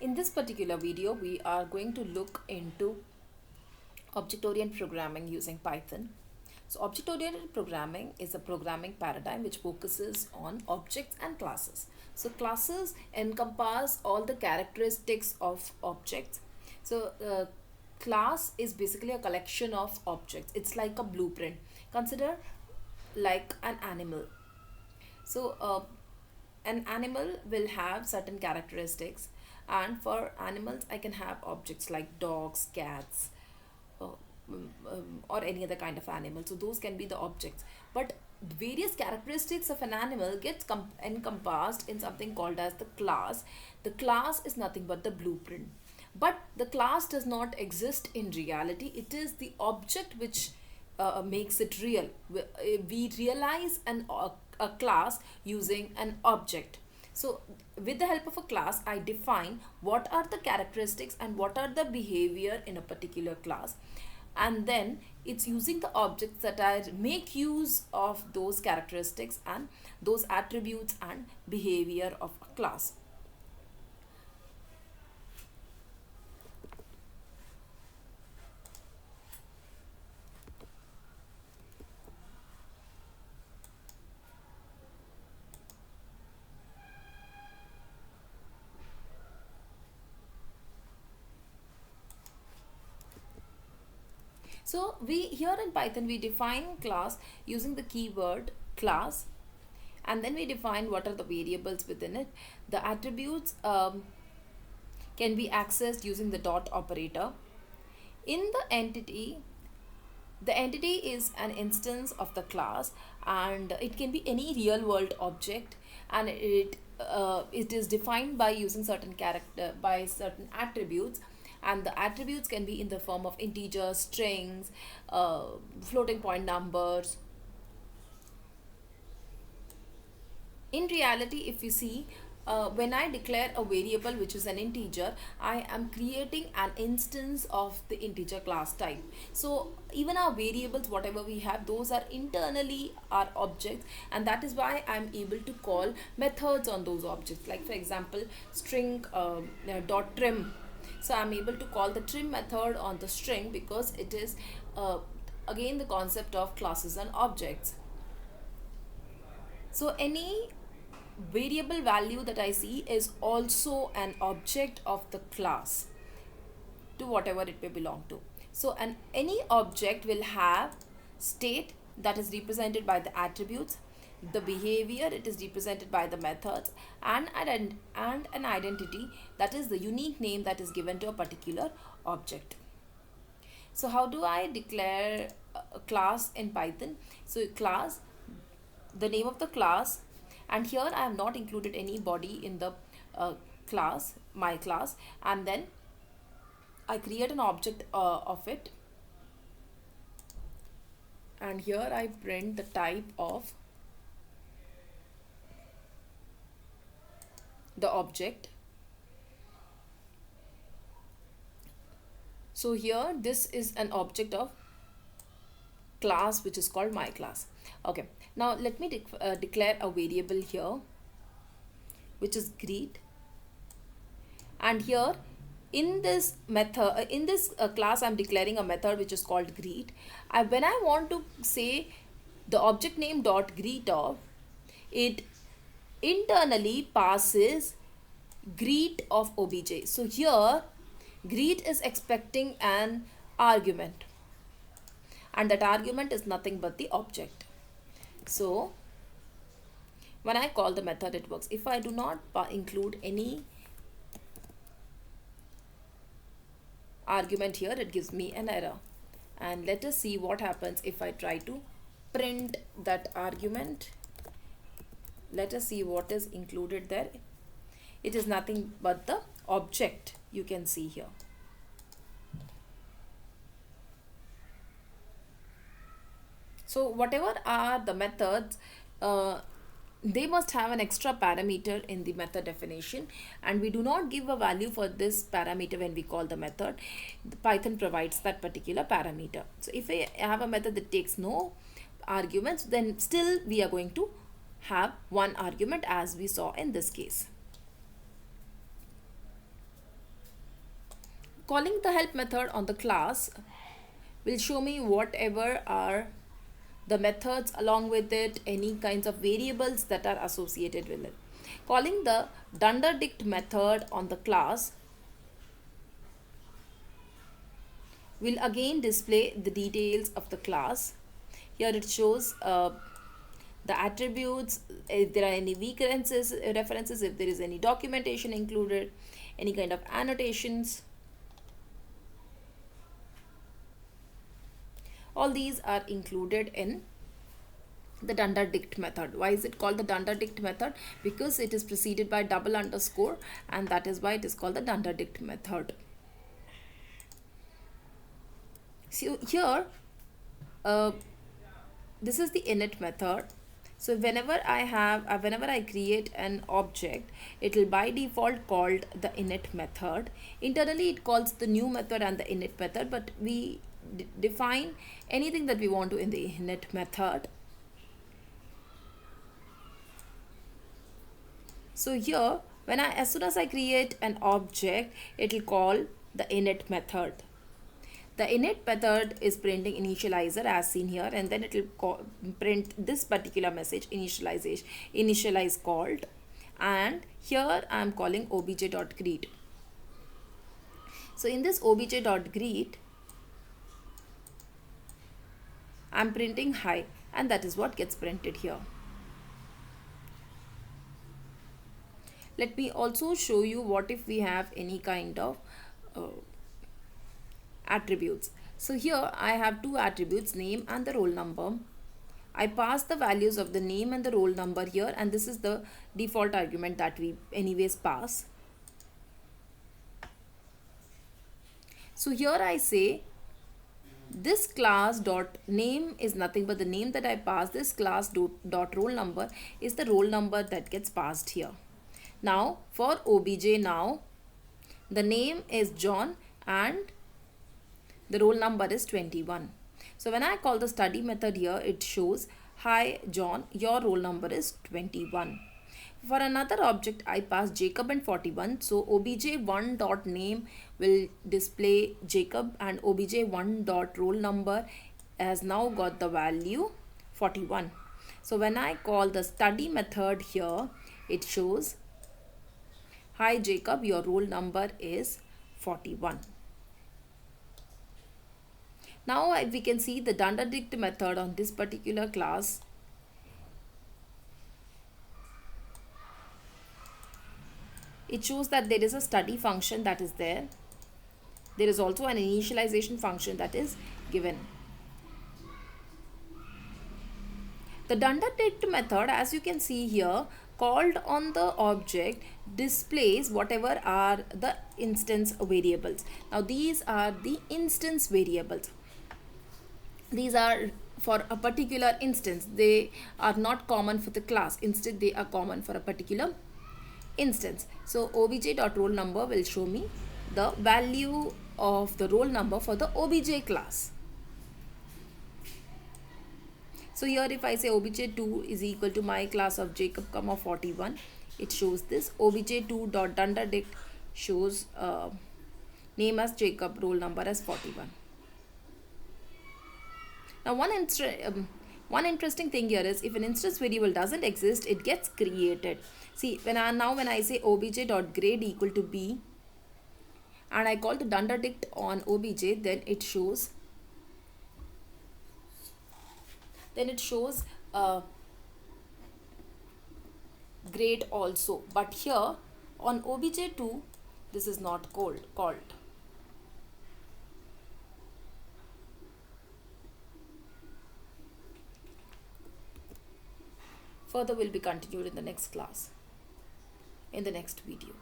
In this particular video, we are going to look into object-oriented programming using Python. So object-oriented programming is a programming paradigm which focuses on objects and classes. So classes encompass all the characteristics of objects. So class is basically a collection of objects. It's like a blueprint. Consider like an animal. So an animal will have certain characteristics, and for animals I can have objects like dogs, cats, uh, or any other kind of animal. So those can be the objects, but various characteristics of an animal gets encompassed in something called as the class. The class is nothing but the blueprint, but the class does not exist in reality. It is the object which makes it real. We realize a class using an object. So with the help of a class, I define what are the characteristics and what are the behavior in a particular class, and then it's using the objects that I make use of those characteristics and those attributes and behavior of a class. So we here in Python we define class using the keyword class, and then we define what are the variables within it. The attributes can be accessed using the dot operator. In the entity is an instance of the class, and it can be any real world object, and it is defined by using certain character by certain attributes, and the attributes can be in the form of integers, strings, floating point numbers. In reality, if you see, when I declare a variable which is an integer, I am creating an instance of the integer class type. So even our variables, whatever we have, those are internally our objects, and that is why I'm able to call methods on those objects. Like for example, string dot trim. So I'm able to call the trim method on the string because it is again the concept of classes and objects. So any variable value that I see is also an object of the class to whatever it may belong to. So any object will have state that is represented by the attributes, the behavior, it is represented by the methods, and an identity, that is the unique name that is given to a particular object. So how do I declare a class in Python? So class, the name of the class, and here I have not included any body in the class, my class, and then I create an object of it, and here I print the type of the object. So here this is an object of class which is called my class. Okay, now let me declare a variable here which is greet, and here in this method in this class I'm declaring a method which is called greet. When I want to say the object name dot greet of, it internally passes greet of obj. So here greet is expecting an argument, and that argument is nothing but the object. So when I call the method, it works. If I do not include any argument here, it gives me an error. And let us see what happens if I try to print that argument. Let us see what is included there. It is nothing but the object, you can see here. So whatever are the methods, they must have an extra parameter in the method definition, and we do not give a value for this parameter when we call the method. The Python provides that particular parameter. So if I have a method that takes no arguments, then still we are going to have one argument, as we saw in this case. Calling the help method on the class will show me whatever are the methods, along with it any kinds of variables that are associated with it. Calling the dunderdict method on the class will again display the details of the class. Here it shows the attributes, if there are any weak references, if there is any documentation included, any kind of annotations. All these are included in the dunderdict method. Why is it called the dunderdict method? Because it is preceded by double underscore, and that is why it is called the dunderdict method. So here this is the init method. So whenever I create an object, it will by default called the init method. Internally it calls the new method and the init method, but we define anything that we want to in the init method. So here as soon as I create an object, it will call the init method. The init method is printing initializer as seen here, and then it will print this particular message, initialize called, and here I am calling obj.greet. So in this obj.greet I am printing hi, and that is what gets printed here. Let me also show you what if we have any kind of attributes. So here I have two attributes, name and the roll number. I pass the values of the name and the roll number here, and this is the default argument that we anyways pass. So here I say this class dot name is nothing but the name that I pass. This class dot roll number is the roll number that gets passed here. Now for obj, now the name is John and the roll number is 21. So when I call the study method here, it shows, hi John, your roll number is 21. For another object, I pass Jacob and 41. So obj1 dot name will display Jacob, and obj1 dot roll number has now got the value 41. So when I call the study method here, it shows, hi Jacob, your roll number is 41. Now we can see the dunderdict method on this particular class. It shows that there is a study function that is there. There is also an initialization function that is given. The dunderdict method, as you can see here, called on the object displays whatever are the instance variables. Now these are the instance variables. These are for a particular instance. They are not common for the class. Instead, they are common for a particular instance. So obj.roll number will show me the value of the roll number for the obj class. So here if I say obj2 is equal to my class of Jacob comma 41, it shows this. obj2 dot dunderdict shows name as Jacob, roll number as 41. Now one interesting thing here is, if an instance variable doesn't exist, it gets created. See, when I say obj.grade equal to b and I call the dunderdict on obj, then it shows grade also. But here on obj2 this is not called. Further will be continued in the next class, in the next video.